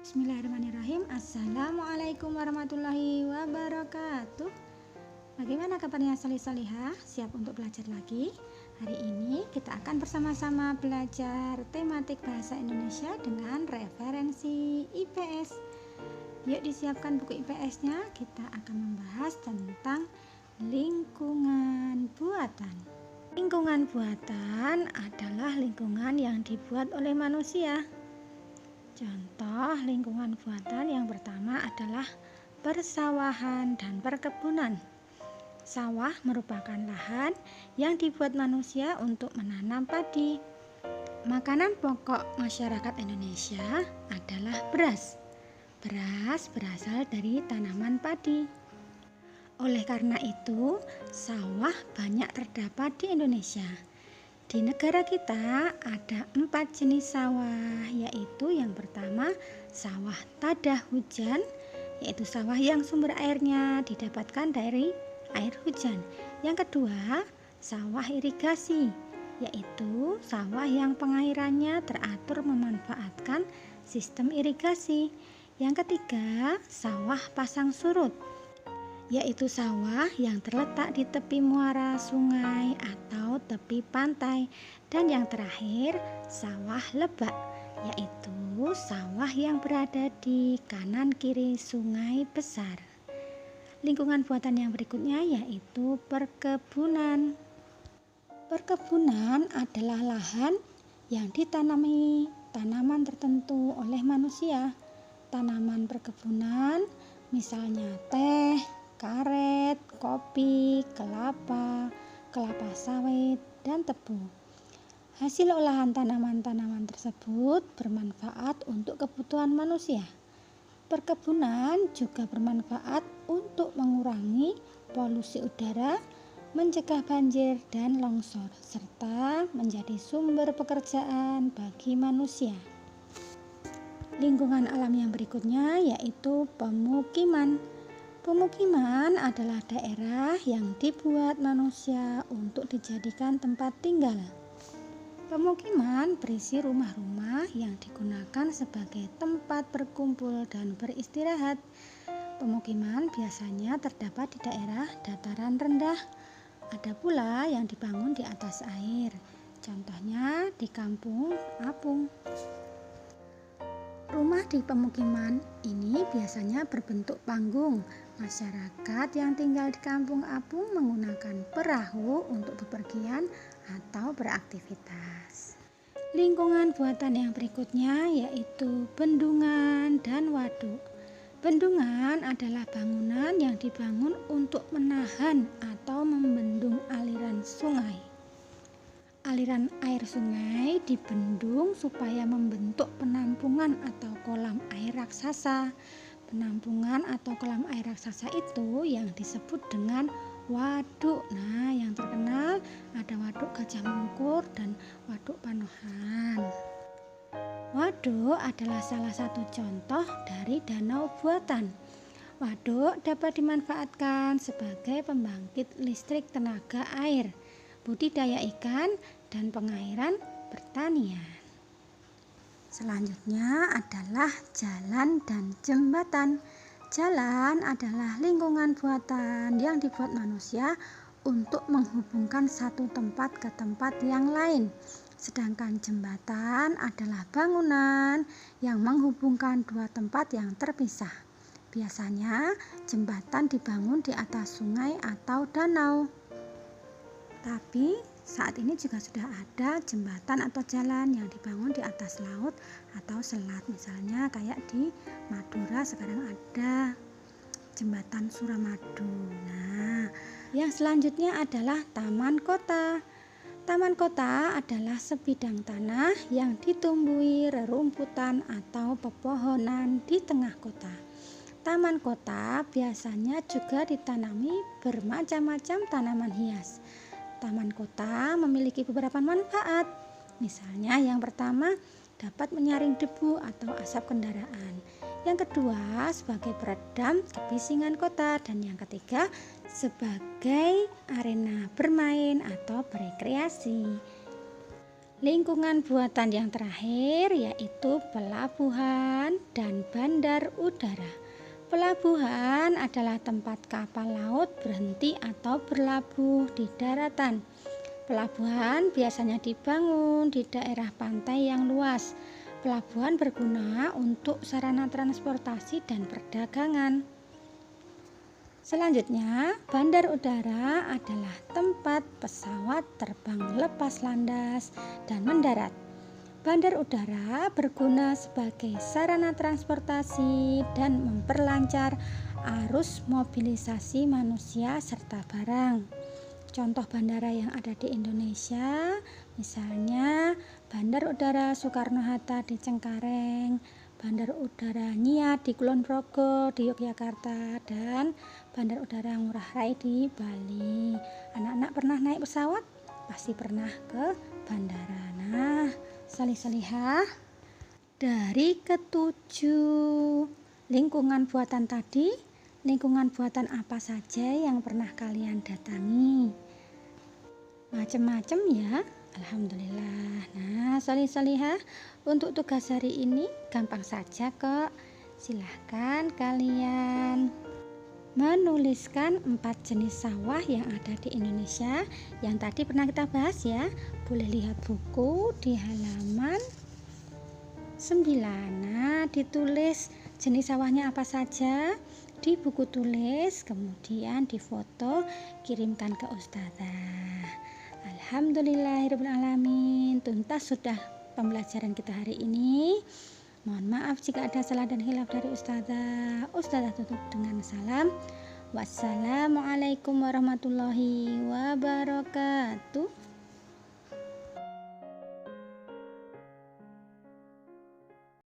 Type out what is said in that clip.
Bismillahirrahmanirrahim. Assalamualaikum warahmatullahi wabarakatuh. Bagaimana kabarnya salih-salihah? Siap untuk belajar lagi? Hari ini kita akan bersama-sama belajar tematik bahasa Indonesia dengan referensi IPS. Yuk disiapkan buku IPS-nya. Kita akan membahas tentang lingkungan buatan. Lingkungan buatan adalah lingkungan yang dibuat oleh manusia. Contoh lingkungan buatan yang pertama adalah persawahan dan perkebunan. Sawah merupakan lahan yang dibuat manusia untuk menanam padi. Makanan pokok masyarakat Indonesia adalah beras. Beras berasal dari tanaman padi. Oleh karena itu, sawah banyak terdapat di Indonesia. Di negara kita ada 4 jenis sawah, yaitu yang pertama sawah tadah hujan, yaitu sawah yang sumber airnya didapatkan dari air hujan. Yang kedua, sawah irigasi, yaitu sawah yang pengairannya teratur memanfaatkan sistem irigasi. Yang ketiga, sawah pasang surut, yaitu sawah yang terletak di tepi muara sungai atau tepi pantai. Dan yang terakhir, sawah lebak, yaitu sawah yang berada di kanan kiri sungai besar. Lingkungan buatan yang berikutnya yaitu perkebunan. Perkebunan adalah lahan yang ditanami tanaman tertentu oleh manusia. Tanaman perkebunan misalnya teh, karet, kopi, kelapa sawit, dan tebu. Hasil olahan tanaman-tanaman tersebut bermanfaat untuk kebutuhan manusia. Perkebunan juga bermanfaat untuk mengurangi polusi udara, mencegah banjir dan longsor, serta menjadi sumber pekerjaan bagi manusia. Lingkungan alam yang berikutnya yaitu pemukiman. Pemukiman adalah daerah yang dibuat manusia untuk dijadikan tempat tinggal. Pemukiman berisi rumah-rumah yang digunakan sebagai tempat berkumpul dan beristirahat. Pemukiman biasanya terdapat di daerah dataran rendah. Ada pula yang dibangun di atas air. Contohnya di kampung apung. Rumah di pemukiman ini biasanya berbentuk panggung. Masyarakat yang tinggal di kampung apung menggunakan perahu untuk bepergian atau beraktivitas. Lingkungan buatan yang berikutnya yaitu bendungan dan waduk. Bendungan adalah bangunan yang dibangun untuk menahan atau membendung aliran sungai. Aliran air sungai dibendung supaya membentuk penampungan atau kolam air raksasa. Penampungan atau kolam air raksasa itu yang disebut dengan waduk. Nah, yang terkenal ada Waduk Gajah Mungkur dan Waduk Panohan. Waduk adalah salah satu contoh dari danau buatan. Waduk dapat dimanfaatkan sebagai pembangkit listrik tenaga air, budidaya ikan, dan pengairan pertanian. Selanjutnya adalah jalan dan jembatan. Jalan adalah lingkungan buatan yang dibuat manusia untuk menghubungkan satu tempat ke tempat yang lain. Sedangkan jembatan adalah bangunan yang menghubungkan dua tempat yang terpisah. Biasanya jembatan dibangun di atas sungai atau danau. Tapi saat ini juga sudah ada jembatan atau jalan yang dibangun di atas laut atau selat. Misalnya kayak di Madura sekarang ada jembatan Suramadu. Nah, yang selanjutnya adalah taman kota. Taman kota adalah sebidang tanah yang ditumbuhi rerumputan atau pepohonan di tengah kota. Taman kota biasanya juga ditanami bermacam-macam tanaman hias. Taman kota memiliki beberapa manfaat. Misalnya yang pertama dapat menyaring debu atau asap kendaraan. Yang kedua sebagai peredam kebisingan kota. Dan yang ketiga sebagai arena bermain atau berekreasi. Lingkungan buatan yang terakhir yaitu pelabuhan dan bandar udara. Pelabuhan adalah tempat kapal laut berhenti atau berlabuh di daratan. Pelabuhan biasanya dibangun di daerah pantai yang luas. Pelabuhan berguna untuk sarana transportasi dan perdagangan. Selanjutnya, bandar udara adalah tempat pesawat terbang lepas landas dan mendarat. Bandar udara berguna sebagai sarana transportasi dan memperlancar arus mobilisasi manusia serta barang. Contoh bandara yang ada di Indonesia, misalnya Bandar Udara Soekarno-Hatta di Cengkareng, Bandar Udara Niat di Kulon Progo di Yogyakarta, dan Bandar Udara Ngurah Rai di Bali. Anak-anak pernah naik pesawat? Pasti pernah ke bandara. Nah, salih-salihah, dari ketujuh lingkungan buatan tadi, lingkungan buatan apa saja yang pernah kalian datangi? Macam-macam ya, alhamdulillah. Nah, salih-salihah, untuk tugas hari ini gampang saja kok. Silahkan kalian menuliskan 4 jenis sawah yang ada di Indonesia yang tadi pernah kita bahas ya. Boleh lihat buku di halaman 9. Nah, ditulis jenis sawahnya apa saja di buku tulis, kemudian difoto, kirimkan ke ustazah. Alhamdulillahirrahmanirrahim, tuntas sudah pembelajaran kita hari ini. Mohon maaf jika ada salah dan khilaf dari ustazah. Ustazah tutup dengan salam. Wassalamualaikum warahmatullahi wabarakatuh.